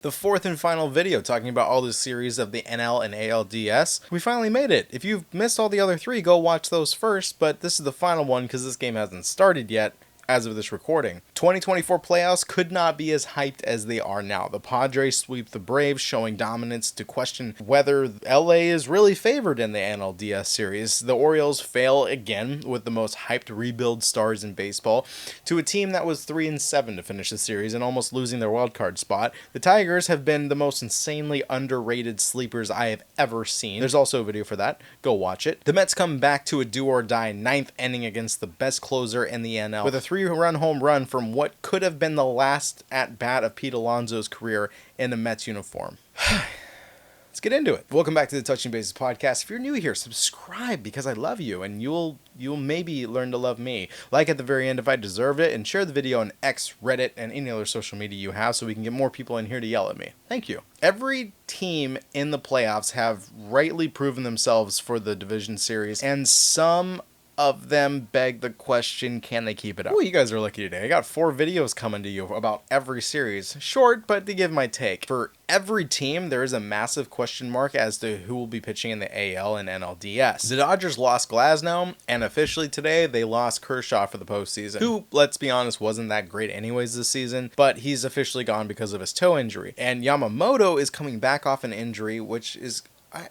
The fourth and final video talking about all the series of the NL and ALDS. We finally made it. If you've missed all the other three, go watch those first, but this is the final one because this game hasn't started yet as of this recording. 2024 playoffs could not be as hyped as they are now. The Padres sweep the Braves, showing dominance to question whether LA is really favored in the NLDS series. The Orioles fail again with the most hyped rebuild stars in baseball to a team that was 3-7 to finish the series and almost losing their wildcard spot. The Tigers have been the most insanely underrated sleepers I have ever seen. There's also a video for that. Go watch it. The Mets come back to a do-or-die ninth inning against the best closer in the NL with a 3-run home run from what could have been the last at-bat of Pete Alonso's career in a Mets uniform. Let's get into it. Welcome back to the Touching Bases podcast. If you're new here, subscribe because I love you and you'll maybe learn to love me. Like at the very end if I deserved it, and share the video on X, Reddit, and any other social media you have so we can get more people in here to yell at me. Thank you. Every team in the playoffs have rightly proven themselves for the division series, and some of them beg the question, can they keep it up? Oh, you guys are lucky today. I got 4 videos coming to you about every series. Short, but to give my take. For every team, there is a massive question mark as to who will be pitching in the AL and NLDS. The Dodgers lost Glasnow, and officially today, they lost Kershaw for the postseason, who, let's be honest, wasn't that great anyways this season, but he's officially gone because of his toe injury. And Yamamoto is coming back off an injury, which is,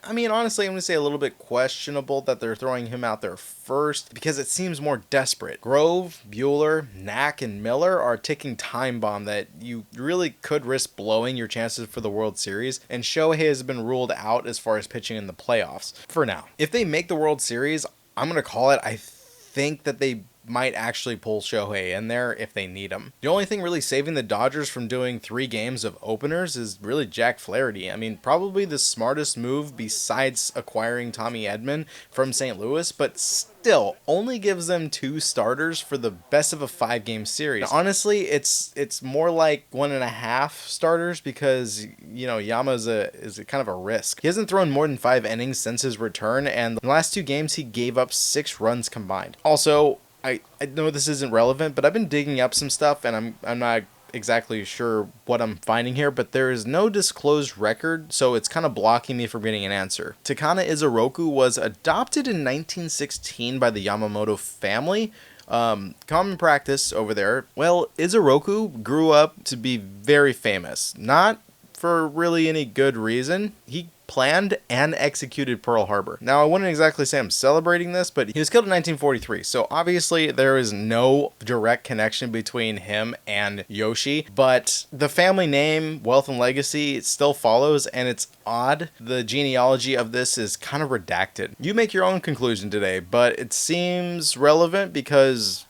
I mean, honestly, I'm going to say a little bit questionable that they're throwing him out there first because it seems more desperate. Grove, Buehler, Knack, and Miller are ticking time bomb that you really could risk blowing your chances for the World Series, and Shohei has been ruled out as far as pitching in the playoffs for now. If they make the World Series, I'm going to call it, I think that they might actually pull Shohei in there if they need him. The only thing really saving the Dodgers from doing 3 games of openers is really Jack Flaherty. I mean, probably the smartest move besides acquiring Tommy Edman from St. Louis, but still only gives them 2 starters for the best of a 5-game series. Now, honestly, it's more like 1.5 starters because, you know, Yama is a kind of a risk. He hasn't thrown more than 5 innings since his return, and the last 2 games he gave up 6 runs combined. Also, I know this isn't relevant, but I've been digging up some stuff, and I'm not exactly sure what I'm finding here, but there is no disclosed record, so it's kind of blocking me from getting an answer. Takana Izoroku was adopted in 1916 by the Yamamoto family. Common practice over there. Well, Izoroku grew up to be very famous, not for really any good reason. He planned and executed Pearl Harbor. Now, I wouldn't exactly say I'm celebrating this, but he was killed in 1943, so obviously there is no direct connection between him and Yoshi, but the family name, wealth, and legacy still follows, and it's odd. The genealogy of this is kind of redacted. You make your own conclusion today, but it seems relevant because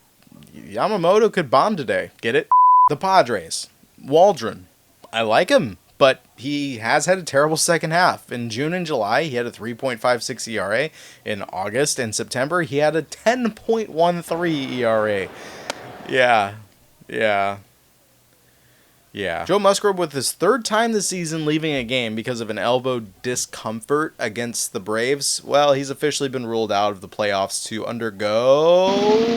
Yamamoto could bomb today. Get it? The Padres. Waldron. I like him, but he has had a terrible second half. In June and July, he had a 3.56 ERA. In August and September, he had a 10.13 ERA. Yeah. Joe Musgrove, with his 3rd time this season leaving a game because of an elbow discomfort against the Braves, well, he's officially been ruled out of the playoffs to undergo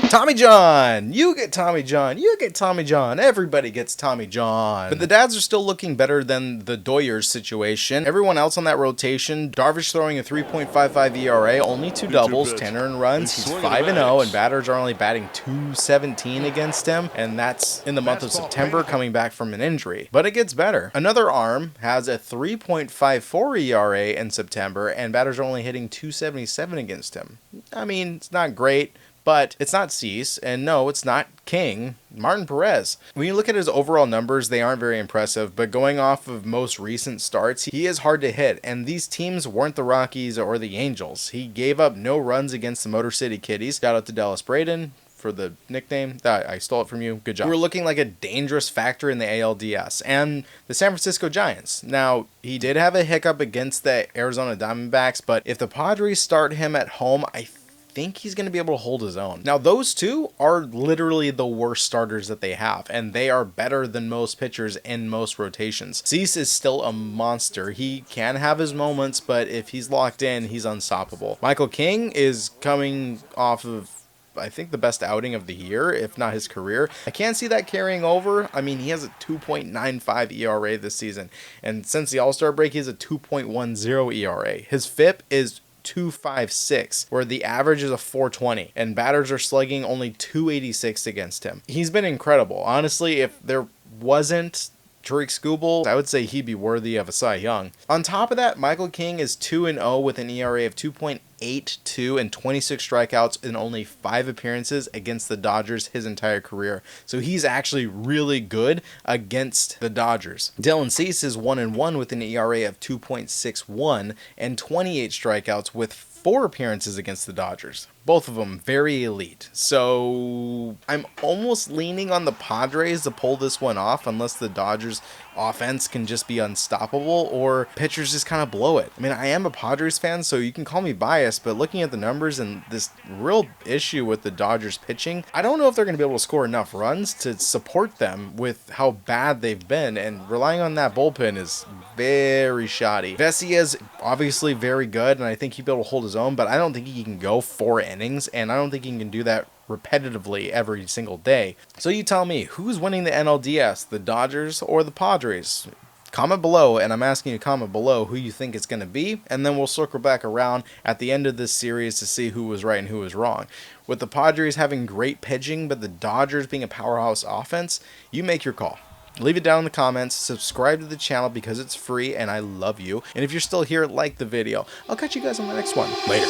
Tommy John. You get Tommy John. You get Tommy John. Everybody gets Tommy John. But the dads are still looking better than the Doyers situation. Everyone else on that rotation, Darvish throwing a 3.55 ERA, only 2 doubles, 10 earned runs. He's 5-0, and batters are only batting .217 against him, and that's in the month of September, coming back from an injury. But it gets better. Another arm has a 3.54 ERA in September, and batters are only hitting .277 against him. I mean, it's not great, but it's not Cease, and no, it's not King, Martin Perez. When you look at his overall numbers, they aren't very impressive, but going off of most recent starts, he is hard to hit, and these teams weren't the Rockies or the Angels. He gave up no runs against the Motor City Kitties. Shout out to Dallas Braden for the nickname. I stole it from you. Good job. We're looking like a dangerous factor in the ALDS. And the San Francisco Giants. Now, he did have a hiccup against the Arizona Diamondbacks, but if the Padres start him at home, I think he's going to be able to hold his own. Now, those 2 are literally the worst starters that they have, and they are better than most pitchers in most rotations. Cease is still a monster. He can have his moments, but if he's locked in, he's unstoppable. Michael King is coming off of I think, the best outing of the year, if not his career. I can't see that carrying over. I mean, he has a 2.95 ERA this season, and since the All-Star break, he has a 2.10 ERA. His FIP is 256, where the average is a 420, and batters are slugging only 286 against him. He's been incredible. Honestly, if there wasn't Tariq Skubal, I would say he'd be worthy of a Cy Young. On top of that, Michael King is 2-0 with an ERA of 2.82 and 26 strikeouts in only 5 appearances against the Dodgers his entire career. So he's actually really good against the Dodgers. Dylan Cease is 1-1 with an ERA of 2.61 and 28 strikeouts with 4 appearances against the Dodgers. Both of them very elite. So I'm almost leaning on the Padres to pull this one off, unless the Dodgers offense can just be unstoppable or pitchers just kind of blow it. I mean, I am a Padres fan, so you can call me biased, but looking at the numbers and this real issue with the Dodgers pitching, I don't know if they're going to be able to score enough runs to support them with how bad they've been, and relying on that bullpen is very shoddy. Vesia is obviously very good, and I think he'll be able to hold his own, but I don't think he can go 4 innings, and I don't think he can do that repetitively every single day. So you tell me, who's winning the NLDS, the Dodgers or the Padres? Comment below, and I'm asking you to comment below who you think it's going to be, and then we'll circle back around at the end of this series to see who was right and who was wrong. With the Padres having great pitching, but the Dodgers being a powerhouse offense, you make your call. Leave it down in the comments, subscribe to the channel because it's free, and I love you. And if you're still here, like the video. I'll catch you guys on the next one. Later.